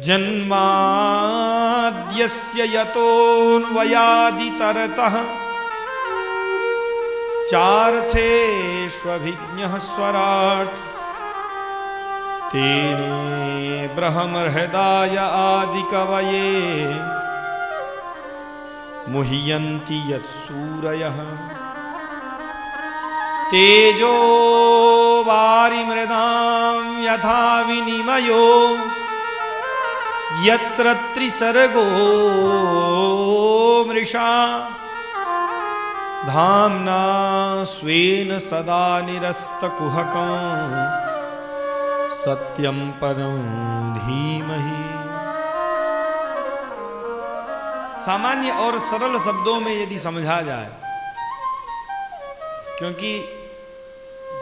जन्माद्यस्य यतोऽन्वयादितरतः चार्थेष्वभिज्ञः स्वराट् तेने ब्रह्महृदाय आदिकवये मुह्यन्ति यत्सूरयः तेजो वारिमृदां यथा विनिमयो यत्र त्रिसर्गो मृषा धाम्ना स्वेन सदा निरस्तकुहकं सत्यं परं धीमहि। सामान्य और सरल शब्दों में यदि समझा जाए, क्योंकि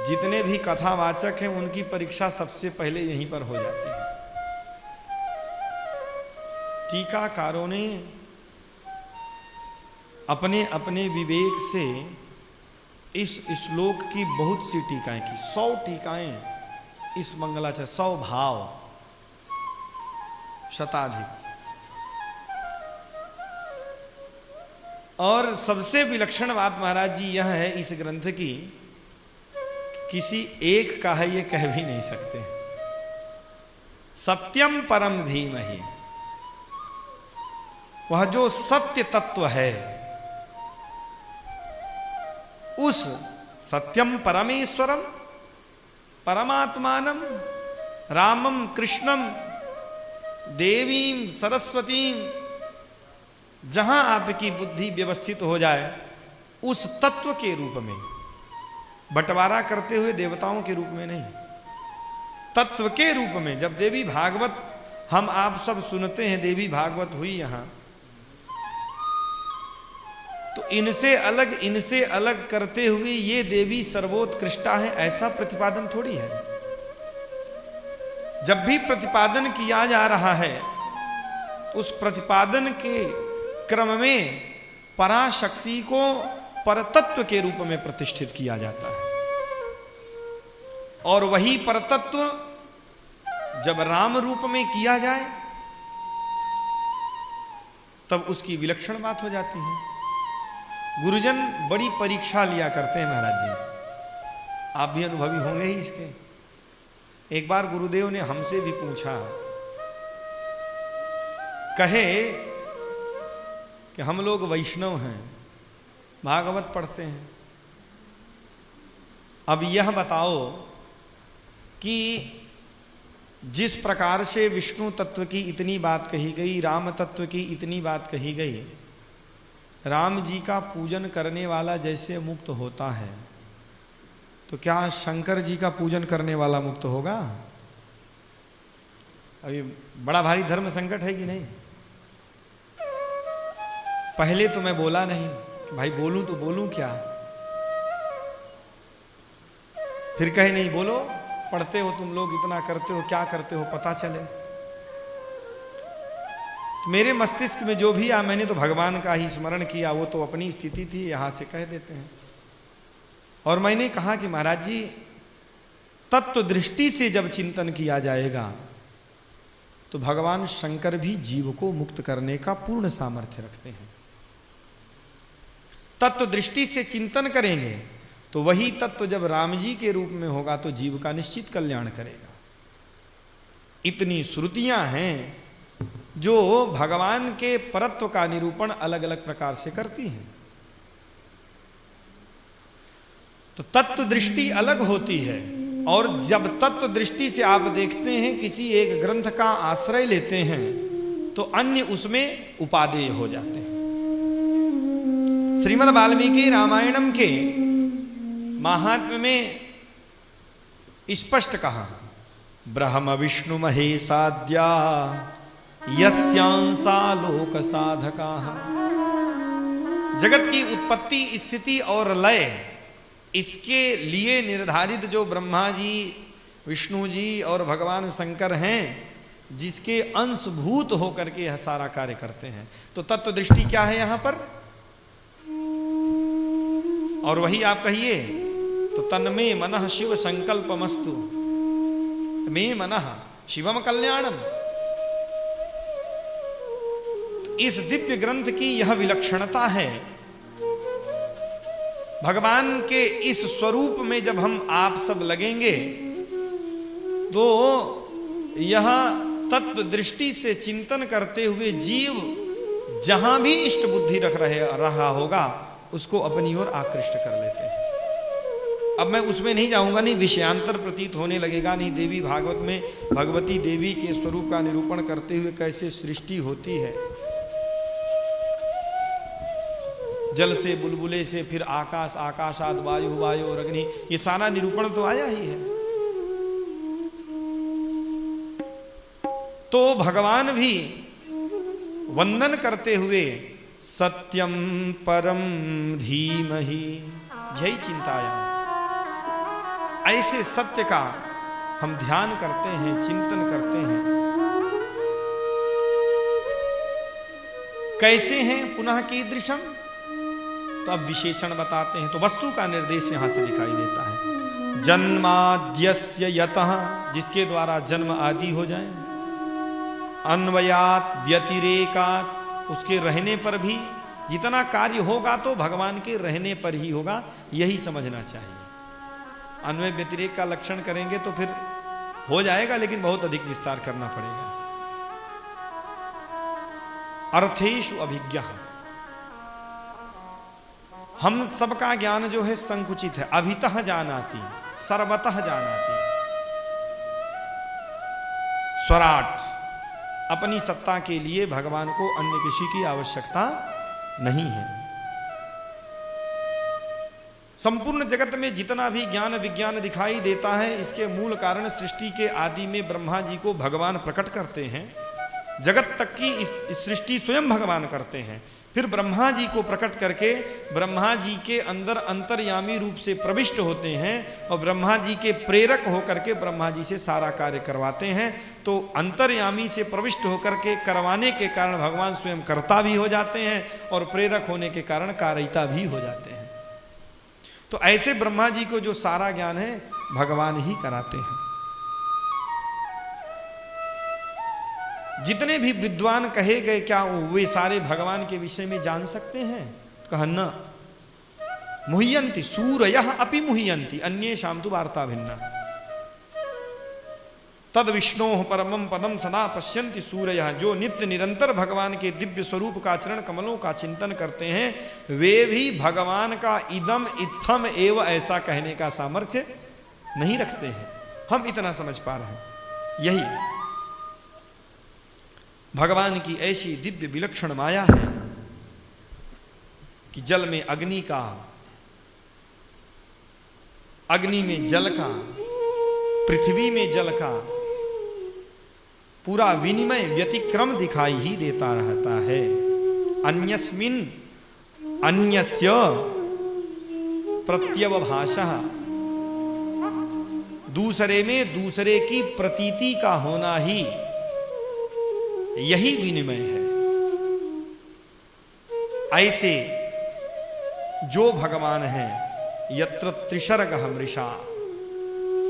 जितने भी कथावाचक हैं उनकी परीक्षा सबसे पहले यहीं पर हो जाती है। टीकाकारों ने अपने अपने विवेक से इस श्लोक की बहुत सी टीकाएं की, 100 टीकाएं इस मंगलाचरण, 100 भाव, शताधिक। और सबसे विलक्षण बात महाराज जी यह है इस ग्रंथ की, किसी एक का है ये कह भी नहीं सकते। सत्यम परम धीमहि, वह जो सत्य तत्व है, उस सत्यम परमेश्वरम परमात्मानम रामम कृष्णम देवीं सरस्वतीं, जहां आपकी बुद्धि व्यवस्थित हो जाए उस तत्व के रूप में, बंटवारा करते हुए देवताओं के रूप में नहीं, तत्व के रूप में। जब देवी भागवत हम आप सब सुनते हैं, देवी भागवत हुई यहां, तो इनसे अलग करते हुए ये देवी सर्वोत्कृष्टा है, ऐसा प्रतिपादन थोड़ी है। जब भी प्रतिपादन किया जा रहा है, उस प्रतिपादन के क्रम में पराशक्ति को परतत्व के रूप में प्रतिष्ठित किया जाता है। और वही परतत्व जब राम रूप में किया जाए तब उसकी विलक्षण बात हो जाती है। गुरुजन बड़ी परीक्षा लिया करते हैं महाराज जी, आप भी अनुभवी होंगे ही इसके। एक बार गुरुदेव ने हमसे भी पूछा, कहे कि हम लोग वैष्णव हैं, भागवत पढ़ते हैं, अब यह बताओ कि जिस प्रकार से विष्णु तत्व की इतनी बात कही गई, राम तत्व की इतनी बात कही गई, राम जी का पूजन करने वाला जैसे मुक्त होता है, तो क्या शंकर जी का पूजन करने वाला मुक्त होगा? अभी बड़ा भारी धर्म संकट है कि नहीं? पहले तो मैं बोला नहीं, भाई बोलूं तो बोलूं क्या, फिर कहे नहीं बोलो, पढ़ते हो तुम लोग, इतना करते हो, क्या करते हो पता चले। तो मेरे मस्तिष्क में जो भी आया, मैंने तो भगवान का ही स्मरण किया, वो तो अपनी स्थिति थी, यहां से कह देते हैं। और मैंने कहा कि महाराज जी, तत्व दृष्टि से जब चिंतन किया जाएगा तो भगवान शंकर भी जीव को मुक्त करने का पूर्ण सामर्थ्य रखते हैं। तत्व दृष्टि से चिंतन करेंगे तो वही तत्व जब राम जी के रूप में होगा तो जीव का निश्चित कल्याण करेगा। इतनी श्रुतियां हैं जो भगवान के परत्व का निरूपण अलग अलग प्रकार से करती हैं। तो तत्व दृष्टि अलग होती है, और जब तत्व दृष्टि से आप देखते हैं, किसी एक ग्रंथ का आश्रय लेते हैं, तो अन्य उसमें उपादेय हो जाते हैं। श्रीमद् वाल्मीकि रामायणम के महात्म्य में स्पष्ट कहा, ब्रह्म विष्णु महेशाद्या यस्यांसा लोक साधका। जगत की उत्पत्ति, स्थिति और लय, इसके लिए निर्धारित जो ब्रह्मा जी, विष्णु जी और भगवान शंकर हैं, जिसके अंशभूत होकर के यह सारा कार्य करते हैं। तो तत्व दृष्टि क्या है यहां पर? और वही आप कहिए तो तन्मे मनः शिव संकल्पमस्तु, मे मनः शिवम कल्याणम। इस दिव्य ग्रंथ की यह विलक्षणता है। भगवान के इस स्वरूप में जब हम आप सब लगेंगे तो यह तत्व दृष्टि से चिंतन करते हुए जीव जहां भी इष्ट बुद्धि रख रहा होगा उसको अपनी ओर आकृष्ट कर लेते हैं। अब मैं उसमें नहीं जाऊंगा, नहीं विषयांतर प्रतीत होने लगेगा, नहीं देवी भागवत में भगवती देवी के स्वरूप का निरूपण करते हुए कैसे सृष्टि होती है, जल से बुलबुले से फिर आकाश, आकाशाद वायु, वायु और अग्नि, ये सारा निरूपण तो आया ही है। तो भगवान भी वंदन करते हुए सत्यम परम धीमहि यही चिंताया, ऐसे सत्य का हम ध्यान करते हैं, चिंतन करते हैं। कैसे हैं पुनः कीदृशम, तो अब विशेषण बताते हैं। तो वस्तु का निर्देश यहां से दिखाई देता है। जन्माद्यस्य यतः, जिसके द्वारा जन्म आदि हो जाए, अन्वयात व्यतिरेकात, उसके रहने पर भी जितना कार्य होगा तो भगवान के रहने पर ही होगा, यही समझना चाहिए। अन्वय व्यतिरेक का लक्षण करेंगे तो फिर हो जाएगा, लेकिन बहुत अधिक विस्तार करना पड़ेगा। अर्थेषु अभिज्ञः, हम सबका ज्ञान जो है संकुचित है। अभितः जानाति, सर्वतः जानाति। स्वराट, अपनी सत्ता के लिए भगवान को अन्य किसी की आवश्यकता नहीं है। संपूर्ण जगत में जितना भी ज्ञान विज्ञान दिखाई देता है, इसके मूल कारण सृष्टि के आदि में ब्रह्मा जी को भगवान प्रकट करते हैं। जगत तक की इस सृष्टि स्वयं भगवान करते हैं, फिर ब्रह्मा जी को प्रकट करके ब्रह्मा जी के अंदर अंतर्यामी रूप से प्रविष्ट होते हैं और ब्रह्मा जी के प्रेरक होकर के ब्रह्मा जी से सारा कार्य करवाते हैं। तो अंतर्यामी से प्रविष्ट होकर के करवाने के कारण भगवान स्वयं कर्ता भी हो जाते हैं और प्रेरक होने के कारण कारिता भी हो जाते हैं। तो ऐसे ब्रह्मा जी को जो सारा ज्ञान है भगवान ही कराते हैं। जितने भी विद्वान कहे गए, क्या वे सारे भगवान के विषय में जान सकते हैं? कहा न। मुह्यंति सूरयः अपि मुह्यंति अन्येषां तु वार्ता भिन्ना। तद विष्णोः परमं पदम सदा पश्यन्ति सूरयः, जो नित्य निरंतर भगवान के दिव्य स्वरूप का चरण कमलों का चिंतन करते हैं, वे भी भगवान का इदम इत्थम एव ऐसा कहने का सामर्थ्य नहीं रखते हैं। हम इतना समझ पा रहे हैं। यही भगवान की ऐसी दिव्य विलक्षण माया है कि जल में अग्नि का, अग्नि में जल का, पृथ्वी में जल का पूरा विनिमय व्यतिक्रम दिखाई ही देता रहता है। अन्यस्मिन् अन्यस्य प्रत्यवभाषः, दूसरे में दूसरे की प्रतीति का होना ही यही विनिमय है। ऐसे जो भगवान है, यत्र त्रिशर्गः मृषा,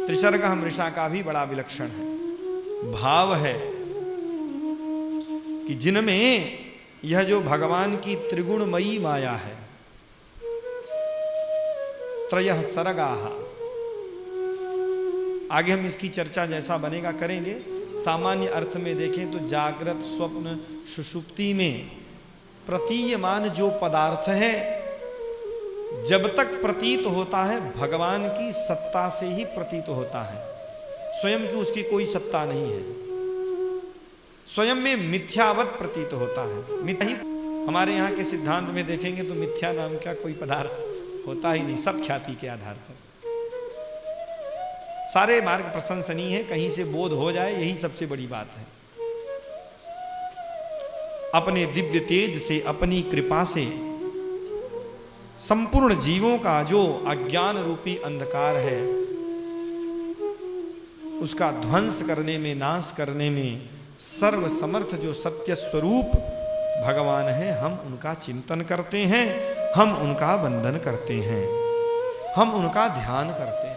त्रिशर्गः मृषा का भी बड़ा विलक्षण है भाव है कि जिनमें यह जो भगवान की त्रिगुणमयी माया है, त्रयः सर्गाः, आगे हम इसकी चर्चा जैसा बनेगा करेंगे। सामान्य अर्थ में देखें तो जागृत, स्वप्न, सुषुप्ति में प्रतीयमान जो पदार्थ है, जब तक प्रतीत होता है भगवान की सत्ता से ही प्रतीत होता है, स्वयं की उसकी कोई सत्ता नहीं है। स्वयं में मिथ्यावत प्रतीत होता है। मिथ्या ही हमारे यहाँ के सिद्धांत में देखेंगे तो मिथ्या नाम का कोई पदार्थ होता ही नहीं, सब ख्याति के आधार पर। सारे मार्ग प्रशंसनीय है, कहीं से बोध हो जाए यही सबसे बड़ी बात है। अपने दिव्य तेज से, अपनी कृपा से संपूर्ण जीवों का जो अज्ञान रूपी अंधकार है उसका ध्वंस करने में, नाश करने में सर्व समर्थ जो सत्य स्वरूप भगवान है, हम उनका चिंतन करते हैं, हम उनका वंदन करते हैं, हम उनका ध्यान करते हैं।